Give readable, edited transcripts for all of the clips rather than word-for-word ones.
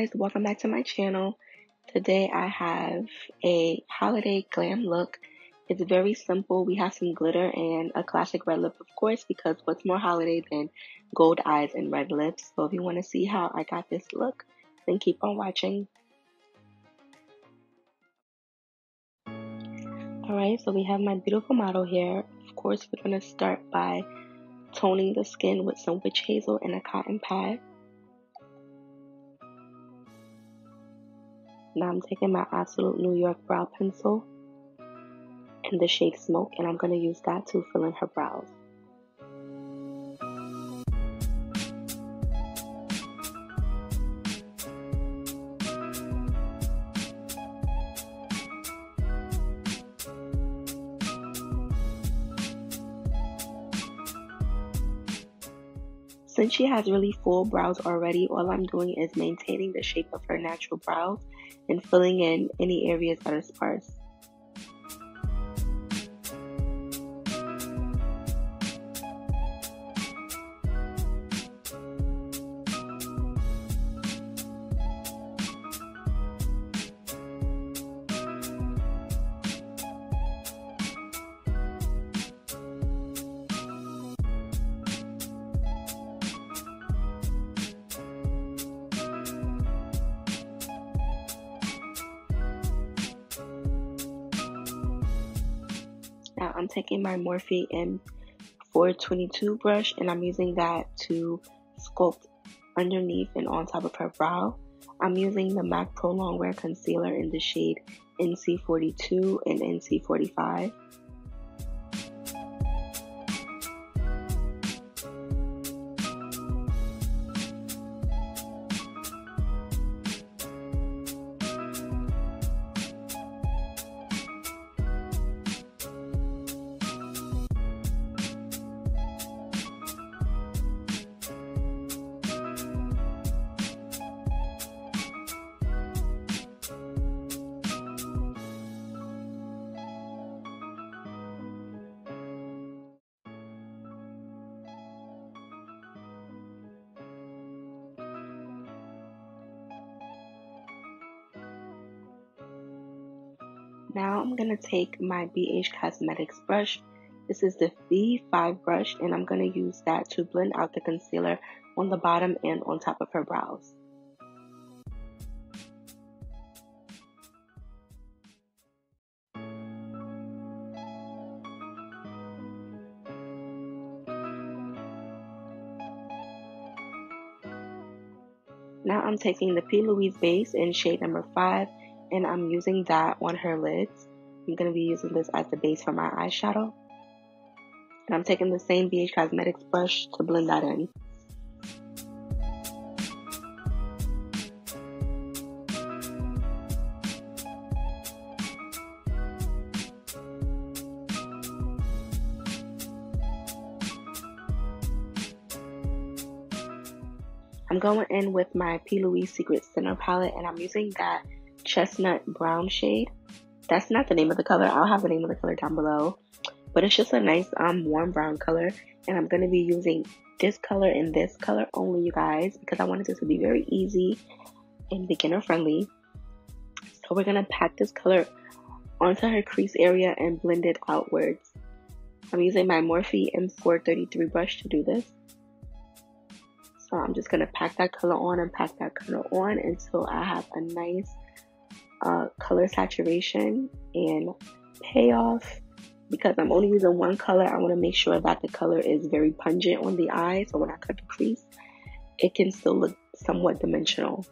guys, welcome back to my channel. Today I have a holiday glam look. It's very simple. We have some glitter and a classic red lip, of course, because what's more holiday than gold eyes and red lips? So if you want to see how I got this look, then keep on watching. Alright, so we have my beautiful model here. Of course, we're going to start by toning the skin with some witch hazel and a cotton pad. Now I'm taking my Absolute New York brow pencil in the shade Smoke, and I'm going to use that to fill in her brows. Since she has really full brows already, all I'm doing is maintaining the shape of her natural brows and filling in any areas that are sparse. Now I'm taking my Morphe M422 brush and I'm using that to sculpt underneath and on top of her brow. I'm using the MAC Pro Longwear Concealer in the shade NC42 and NC45. Now I'm going to take my BH Cosmetics brush. This is the V5 brush, and I'm going to use that to blend out the concealer on the bottom and on top of her brows. Now I'm taking the Louise Base in shade number 5, and I'm using that on her lids. I'm going to be using this as the base for my eyeshadow. And I'm taking the same BH Cosmetics brush to blend that in. I'm going in with my P. Louise Secret Center palette, and I'm using that Chestnut brown shade. That's not the name of the color. I'll have the name of the color down below. But it's just a nice warm brown color. And I'm going to be using this color and this color only, you guys, because I wanted this to be very easy and beginner friendly. So we're going to pat this color onto her crease area and blend it outwards. I'm using my Morphe M433 brush to do this. So I'm just going to pack that color on and pack that color on until I have a nice color saturation and payoff. Because I'm only using one color, I want to make sure that the color is very pungent on the eye. So when I cut the crease, it can still look somewhat dimensional.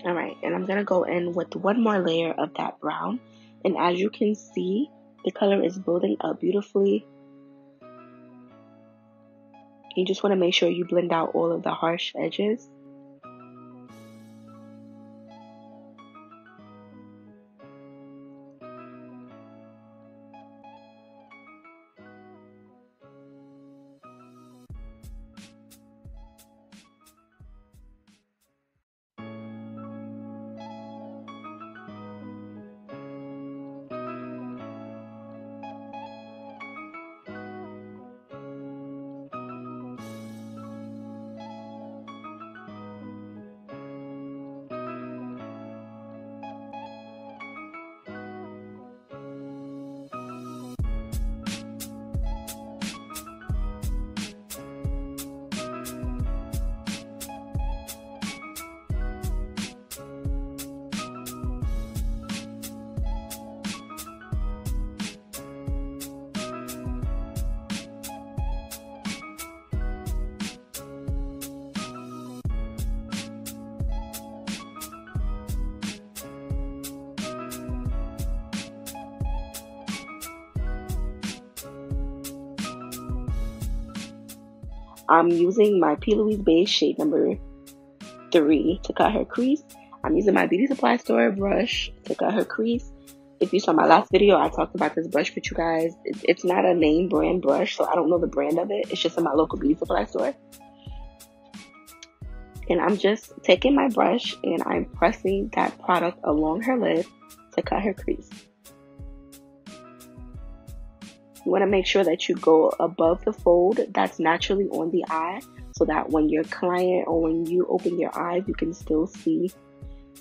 Alright, and I'm going to go in with one more layer of that brown. And as you can see, the color is building up beautifully. You just want to make sure you blend out all of the harsh edges. I'm using my Louise Base shade number 3 to cut her crease. I'm using my beauty supply store brush to cut her crease. If you saw my last video, I talked about this brush with you guys. It's not a name brand brush, so I don't know the brand of it. It's just in my local beauty supply store. And I'm just taking my brush and I'm pressing that product along her lid to cut her crease. You want to make sure that you go above the fold that's naturally on the eye, so that when your client or when you open your eyes, you can still see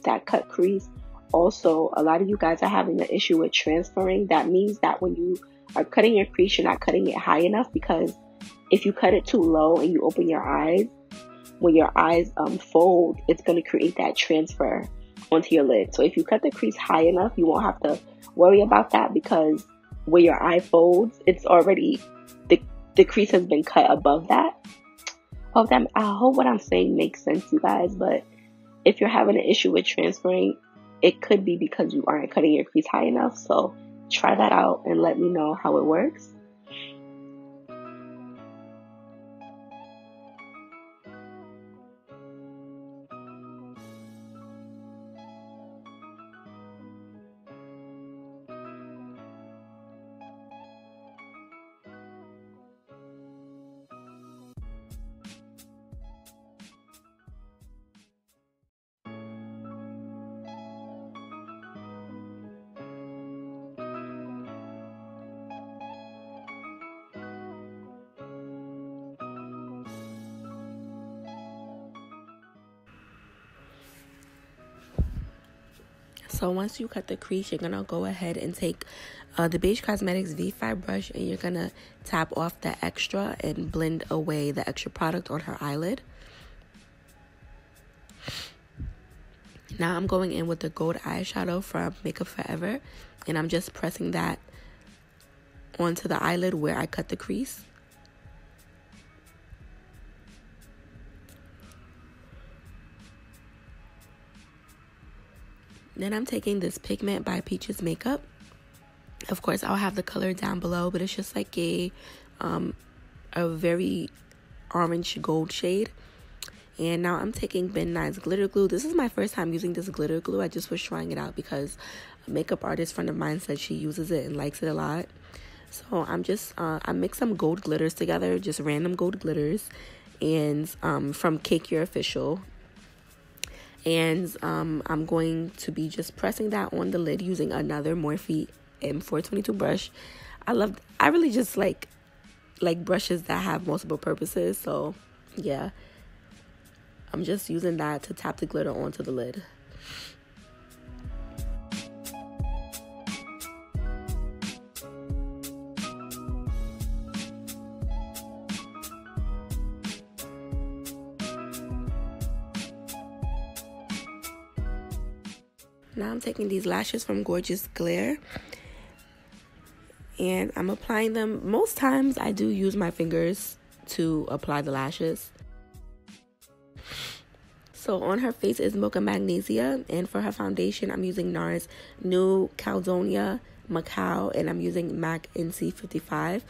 that cut crease. Also, a lot of you guys are having the issue with transferring. That means that when you are cutting your crease, you're not cutting it high enough, because if you cut it too low and you open your eyes, when your eyes fold, it's going to create that transfer onto your lid. So if you cut the crease high enough, you won't have to worry about that, because where your eye folds, it's already, the crease has been cut above that. I hope what I'm saying makes sense, you guys. But if you're having an issue with transferring, it could be because you aren't cutting your crease high enough. So try that out and let me know how it works. So once you cut the crease, you're going to go ahead and take the Beige Cosmetics V5 brush, and you're going to tap off the extra and blend away the extra product on her eyelid. Now I'm going in with the gold eyeshadow from Makeup Forever, and I'm just pressing that onto the eyelid where I cut the crease. Then I'm taking this pigment by Peaches Makeup. Of course, I'll have the color down below, but it's just like a very orange gold shade. And now I'm taking NYE Glitter Glue. This is my first time using this glitter glue. I just was trying it out because a makeup artist friend of mine said she uses it and likes it a lot. So I'm just, I mixed some gold glitters together, just random gold glitters, and from Cake Your Official. And I'm going to be just pressing that on the lid using another Morphe M422 brush. I really just like brushes that have multiple purposes. So yeah, I'm just using that to tap the glitter onto the lid. Now I'm taking these lashes from Gorgeous Glare, and I'm applying them. Most times I do use my fingers to apply the lashes. So on her face is Mocha Magnesia, and for her foundation I'm using NARS New Caledonia MACAO, and I'm using MAC NC55.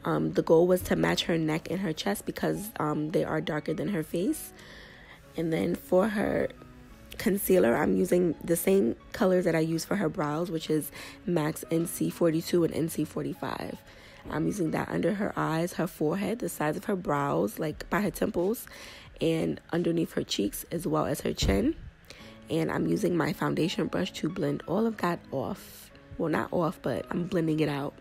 The goal was to match her neck and her chest because they are darker than her face. And then for her concealer, I'm using the same colors that I use for her brows, which is MAC's NC42 and NC45. I'm using that under her eyes, her forehead, the sides of her brows, like by her temples, and underneath her cheeks, as well as her chin. And I'm using my foundation brush to blend all of that off. Well, not off, but I'm blending it out.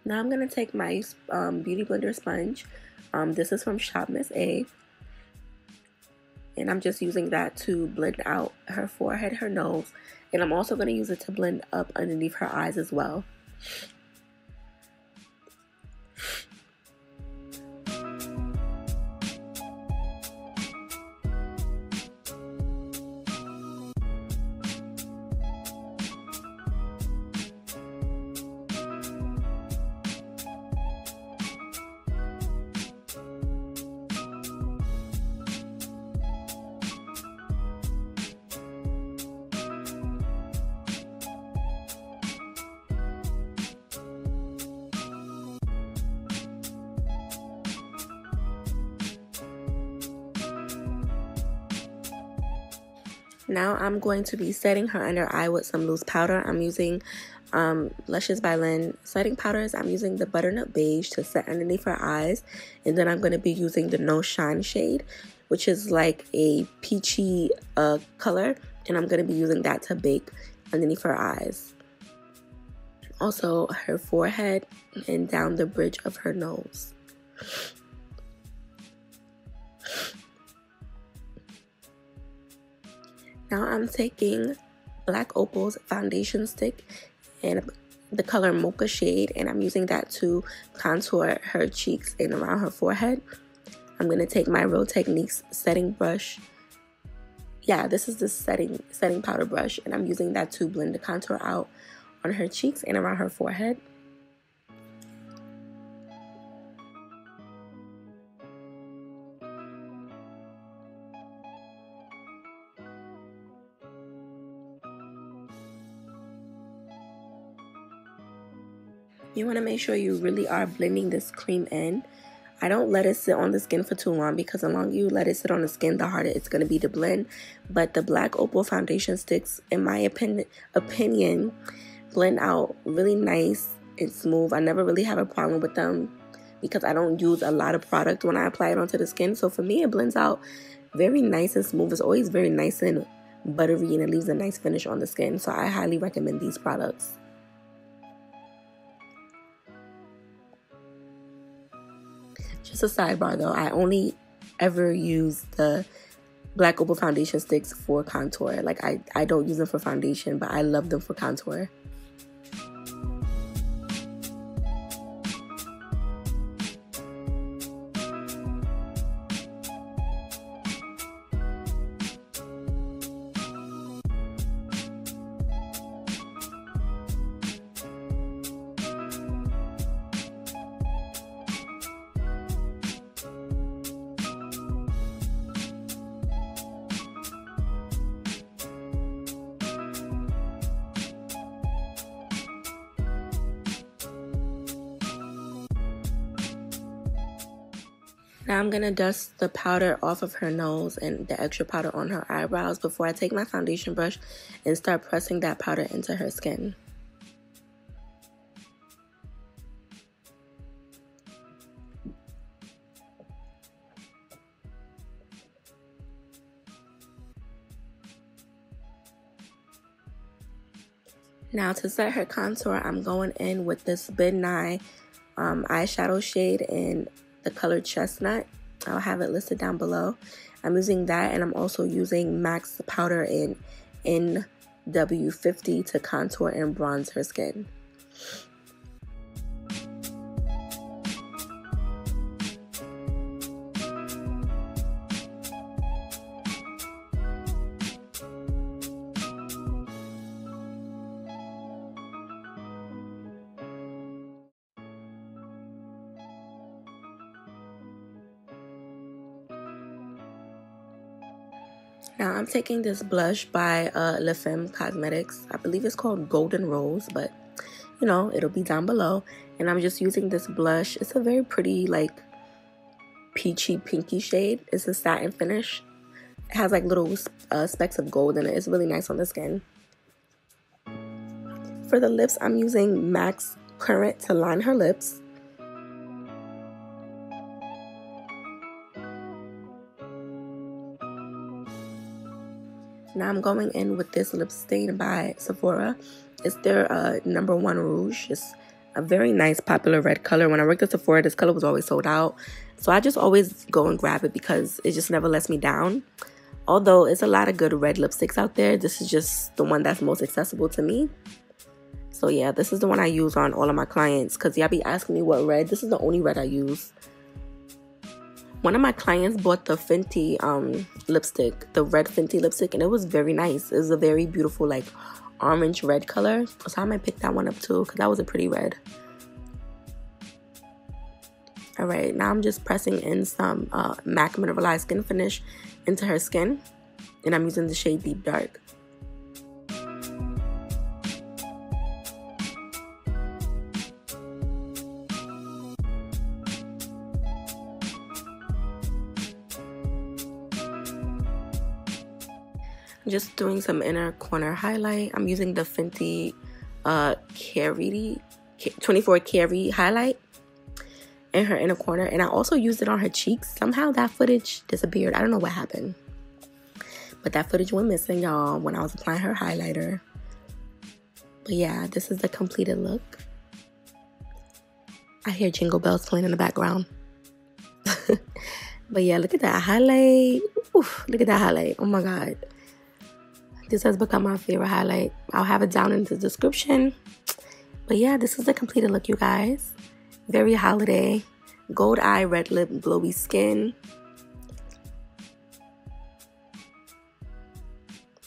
Now I'm going to take my Beauty Blender sponge. This is from Shop Miss A. And I'm just using that to blend out her forehead, her nose. And I'm also going to use it to blend up underneath her eyes as well. Now I'm going to be setting her under eye with some loose powder. I'm using Luscious by Lynn setting powders. I'm using the Butternut Beige to set underneath her eyes. And then I'm going to be using the No Shine shade, which is like a peachy color. And I'm going to be using that to bake underneath her eyes. Also her forehead and down the bridge of her nose. Now I'm taking Black Opal's foundation stick and the color Mocha Shade, and I'm using that to contour her cheeks and around her forehead. I'm going to take my Real Techniques setting brush. Yeah, this is the setting powder brush, and I'm using that to blend the contour out on her cheeks and around her forehead. You want to make sure you really are blending this cream in. I don't let it sit on the skin for too long because the longer you let it sit on the skin, the harder it's going to be to blend. But the Black Opal foundation sticks, in my opinion, blend out really nice and smooth. I never really have a problem with them because I don't use a lot of product when I apply it onto the skin. So for me, it blends out very nice and smooth. It's always very nice and buttery, and it leaves a nice finish on the skin. So I highly recommend these products. Just a sidebar though, I only ever use the Black Opal foundation sticks for contour. Like I don't use them for foundation, but I love them for contour. Now I'm going to dust the powder off of her nose and the extra powder on her eyebrows before I take my foundation brush and start pressing that powder into her skin. Now to set her contour, I'm going in with this Midnight eyeshadow shade in the color Chestnut. I'll have it listed down below. I'm using that, and I'm also using MAC's powder in NW50 to contour and bronze her skin. Now I'm taking this blush by LaFemme Cosmetics. I believe it's called Golden Rose, but you know, it'll be down below. And I'm just using this blush. It's a very pretty, like, peachy pinky shade. It's a satin finish. It has like little specks of gold in it. It's really nice on the skin. For the lips, I'm using MAC's Currant to line her lips. Now I'm going in with this Lipstain by Sephora. It's their #1 rouge. It's a very nice popular red color. When I worked at Sephora, this color was always sold out. So I just always go and grab it because it just never lets me down. Although it's a lot of good red lipsticks out there, this is just the one that's most accessible to me. So yeah, this is the one I use on all of my clients because y'all be asking me what red. This is the only red I use. One of my clients bought the Fenty lipstick, the red Fenty lipstick, and it was very nice. It was a very beautiful, like, orange red color. So I might pick that one up too because that was a pretty red. Alright, now I'm just pressing in some MAC Mineralized Skin Finish into her skin. And I'm using the shade Deep Dark. Just doing some inner corner highlight. I'm using the Fenty Fairy 24 Karay highlight in her inner corner, and I also used it on her cheeks. Somehow that footage disappeared. I don't know what happened, but that footage went missing, y'all, when I was applying her highlighter. But yeah, this is the completed look. I hear jingle bells playing in the background. But yeah, look at that highlight. Oof, look at that highlight. Oh my god. This has become my favorite highlight. I'll have it down in the description. But yeah, this is the completed look, you guys. Very holiday. Gold eye, red lip, glowy skin.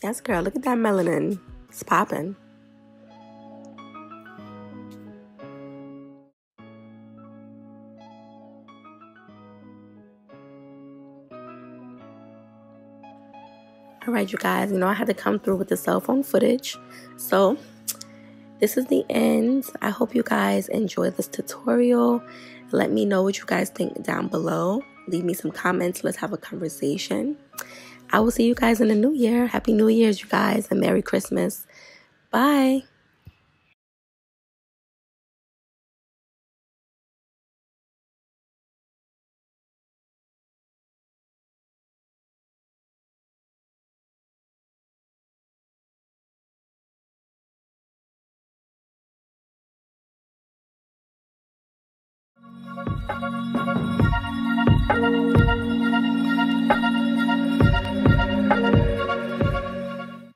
Yes, girl. Look at that melanin. It's popping. Alright, you guys, you know I had to come through with the cell phone footage. So, this is the end. I hope you guys enjoyed this tutorial. Let me know what you guys think down below. Leave me some comments. Let's have a conversation. I will see you guys in the new year. Happy New Year's, you guys, and Merry Christmas. Bye.